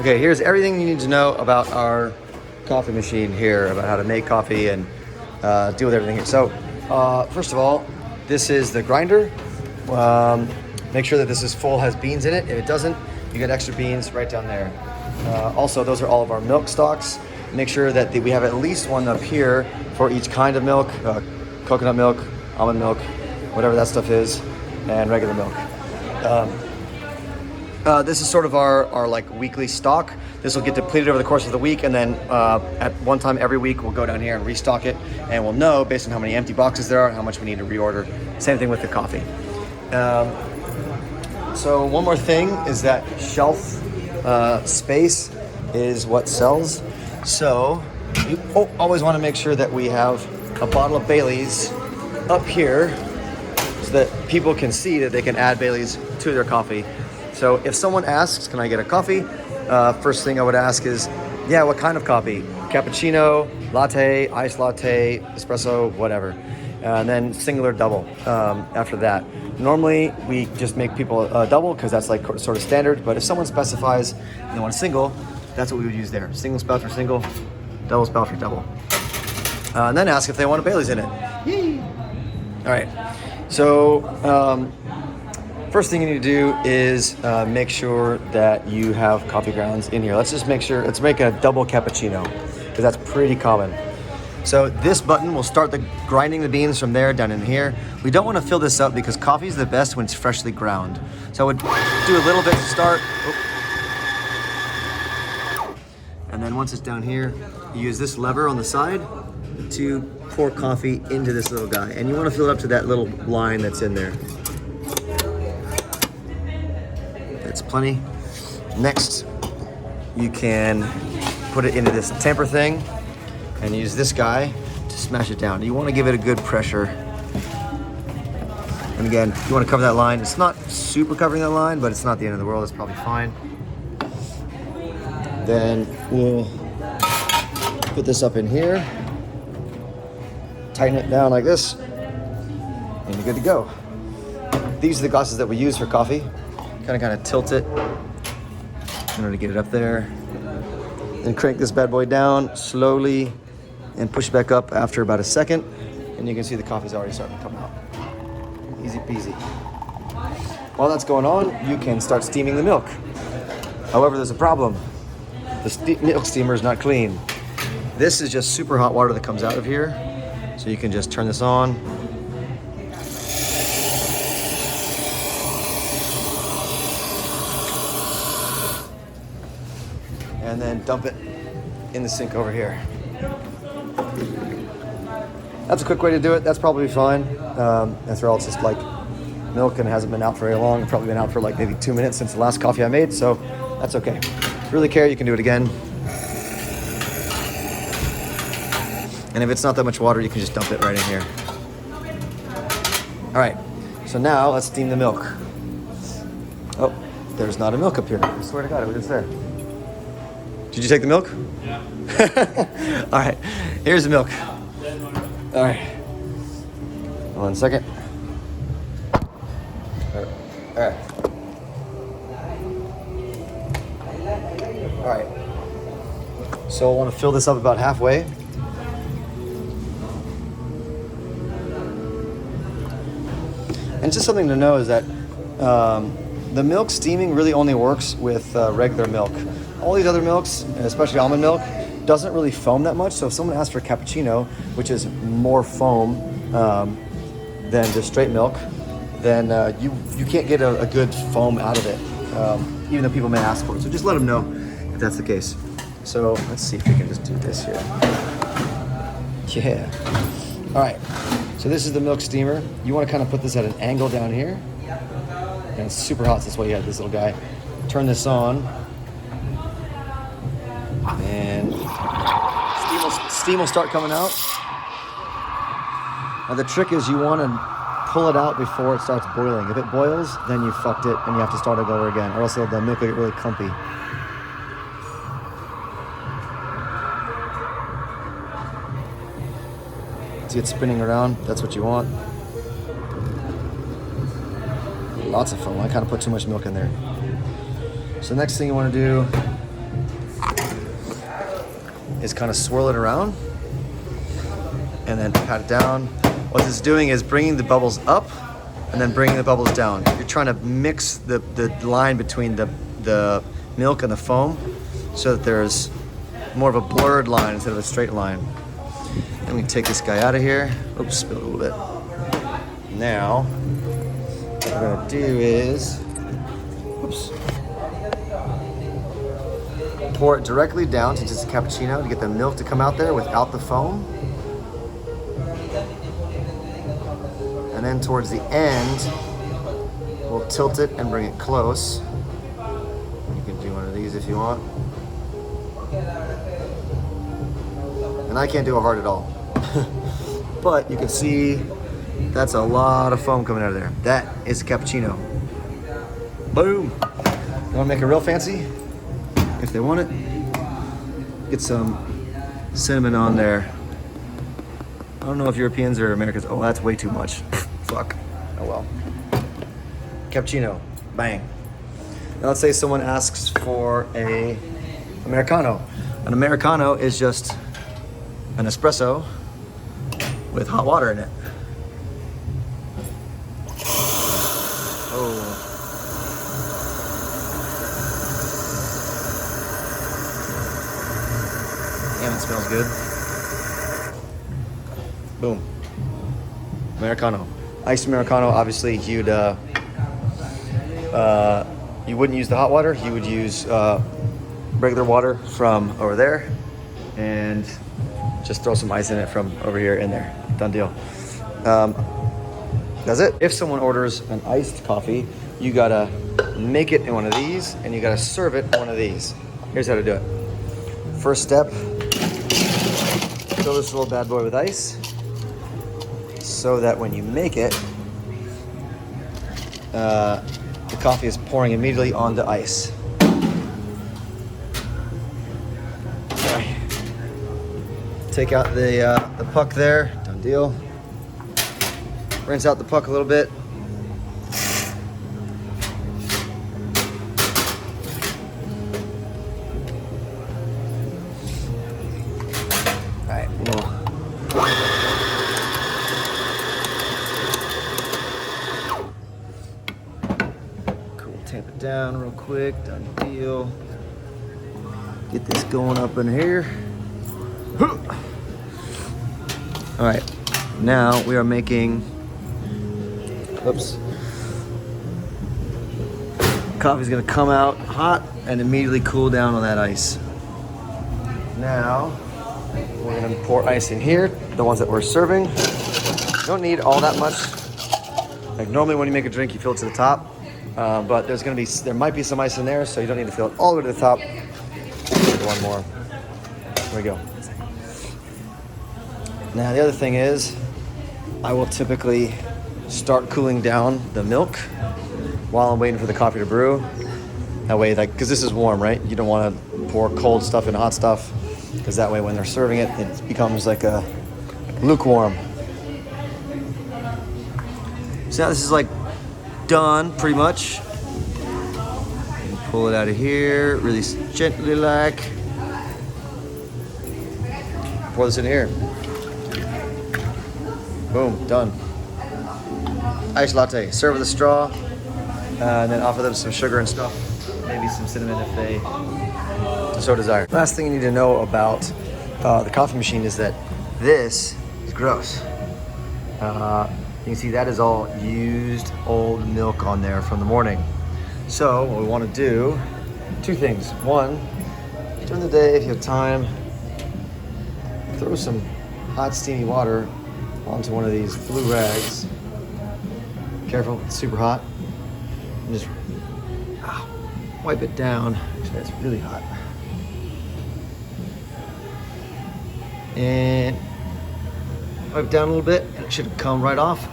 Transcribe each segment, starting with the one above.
Okay, here's everything you need to know about our coffee machine here, about how to make coffee and deal with everything here. So, first of all, this is the grinder. Make sure that this is full, has beans in it. If it doesn't, you get extra beans right down there. Also, those are all of our milk stocks. Make sure that we have at least one up here for each kind of milk, coconut milk, almond milk, whatever that stuff is, and regular milk. This is sort of our like weekly stock. This will get depleted over the course of the week, and then at one time every week we'll go down here and restock it, and we'll know based on how many empty boxes there are how much we need to reorder. Same thing with the coffee. So one more thing is that shelf space is what sells. So you always want to make sure that we have a bottle of Bailey's up here so that people can see that they can add Bailey's to their coffee. So if someone asks, can I get a coffee? First thing I would ask is, yeah, what kind of coffee? Cappuccino, latte, iced latte, espresso, whatever. And then single or double after that. Normally, we just make people a double because that's like sort of standard. But if someone specifies they want a single, that's what we would use there. Single spout for single, double spout for double. And then ask if they want a Bailey's in it. Yay! All right. So first thing you need to do is make sure that you have coffee grounds in here. Let's make a double cappuccino because that's pretty common. So this button will start grinding the beans from there down in here. We don't want to fill this up because coffee is the best when it's freshly ground. So I would do a little bit to start. And then once it's down here, you use this lever on the side to pour coffee into this little guy. And you want to fill it up to that little line that's in there. That's plenty. Next, you can put it into this tamper thing and use this guy to smash it down. You want to give it a good pressure. And again, you want to cover that line. It's not super covering that line, but it's not the end of the world. It's probably fine. Then we'll put this up in here, tighten it down like this, and you're good to go. These are the glasses that we use for coffee. Kind of tilt it in order to get it up there. Then crank this bad boy down slowly and push it back up after about a second, and you can see the coffee's already starting to come out. Easy peasy. While that's going on, you can start steaming the milk. However, there's a problem. The milk steamer is not clean. This is just super hot water that comes out of here. So you can just turn this on. And then dump it in the sink over here. That's a quick way to do it. That's probably fine. After all, it's just like milk and it hasn't been out for very long. It's probably been out for like maybe 2 minutes since the last coffee I made, so that's okay. If you really care, you can do it again. And if it's not that much water, you can just dump it right in here. All right, so now let's steam the milk. Oh, there's not a milk up here. I swear to God, it was just there. Did you take the milk? Yeah. All right, here's the milk. All right. 1 second. All right. All right. So I want to fill this up about halfway. And just something to know is that the milk steaming really only works with regular milk. All these other milks, especially almond milk, doesn't really foam that much. So if someone asks for a cappuccino, which is more foam than just straight milk, then you can't get a good foam out of it, even though people may ask for it. So just let them know if that's the case. So let's see if we can just do this here. Yeah. All right. So this is the milk steamer. You want to kind of put this at an angle down here. And it's super hot, so that's why you have this little guy. Turn this on. And steam will start coming out. Now the trick is you want to pull it out before it starts boiling. If it boils, then you fucked it and you have to start it over again, or else the milk will get really clumpy. See it spinning around, that's what you want. Lots of foam. I kind of put too much milk in there. So the next thing you want to do is kind of swirl it around and then pat it down. What this is doing is bringing the bubbles up and then bringing the bubbles down. You're trying to mix the line between the milk and the foam so that there's more of a blurred line instead of a straight line. Then we take this guy out of here. Oops, spilled a little bit. Now, what we're gonna do is, oops, pour it directly down to just a cappuccino to get the milk to come out there without the foam. And then towards the end, we'll tilt it and bring it close. You can do one of these if you want. And I can't do it hard at all. But you can see that's a lot of foam coming out of there. That is a cappuccino. Boom. You wanna make it real fancy? If they want it, get some cinnamon on there. I don't know if Europeans or Americans, oh, that's way too much. Fuck, oh well. Cappuccino, bang. Now let's say someone asks for a Americano. An Americano is just an espresso with hot water in it. Oh. Damn, it smells good. Boom. Americano. Iced Americano, obviously you wouldn't use the hot water, you would use regular water from over there and just throw some ice in it from over here in there. Done deal. That's it. If someone orders an iced coffee, you gotta make it in one of these and you gotta serve it in one of these. Here's how to do it. First step, fill this little bad boy with ice so that when you make it, the coffee is pouring immediately onto ice. Okay. Take out the puck there, done deal. Rinse out the puck a little bit. All right, cool, tamp it down real quick, done deal. Get this going up in here. All right, now we are making, oops. Coffee's gonna come out hot and immediately cool down on that ice. Now, we're gonna pour ice in here, the ones that we're serving. You don't need all that much. Like normally when you make a drink, you fill it to the top, but there might be some ice in there, so you don't need to fill it all the way to the top. One more, there we go. Now the other thing is, I will typically start cooling down the milk while I'm waiting for the coffee to brew. That way, like, because this is warm, right? You don't want to pour cold stuff into hot stuff, because that way when they're serving it, it becomes like a lukewarm. So now this is like done pretty much. Pull it out of here, really gently like. Pour this in here. Boom, done. Iced latte, serve with a straw, and then offer them some sugar and stuff. Maybe some cinnamon if they so desire. Last thing you need to know about the coffee machine is that this is gross. You can see that is all used old milk on there from the morning. So what we want to do, two things. One, during the day if you have time, throw some hot steamy water onto one of these blue rags. Careful, it's super hot. And just wipe it down. Actually, it's really hot. And wipe it down a little bit, and it should come right off,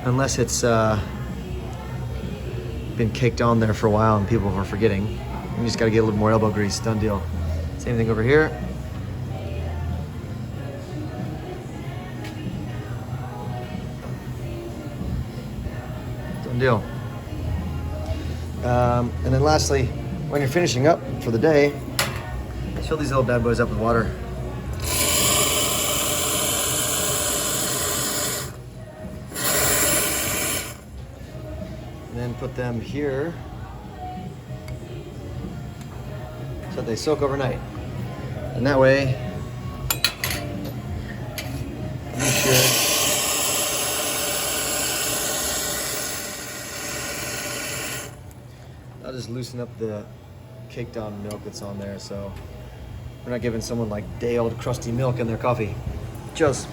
unless it's been caked on there for a while and people are forgetting. You just gotta get a little more elbow grease, done deal. Same thing over here. Done deal. And then lastly, when you're finishing up for the day, Fill these little bad boys up with water. And then put them here so that they soak overnight. And that way, you should I'll just loosen up the caked on milk that's on there, so we're not giving someone like day old crusty milk in their coffee. Cheers.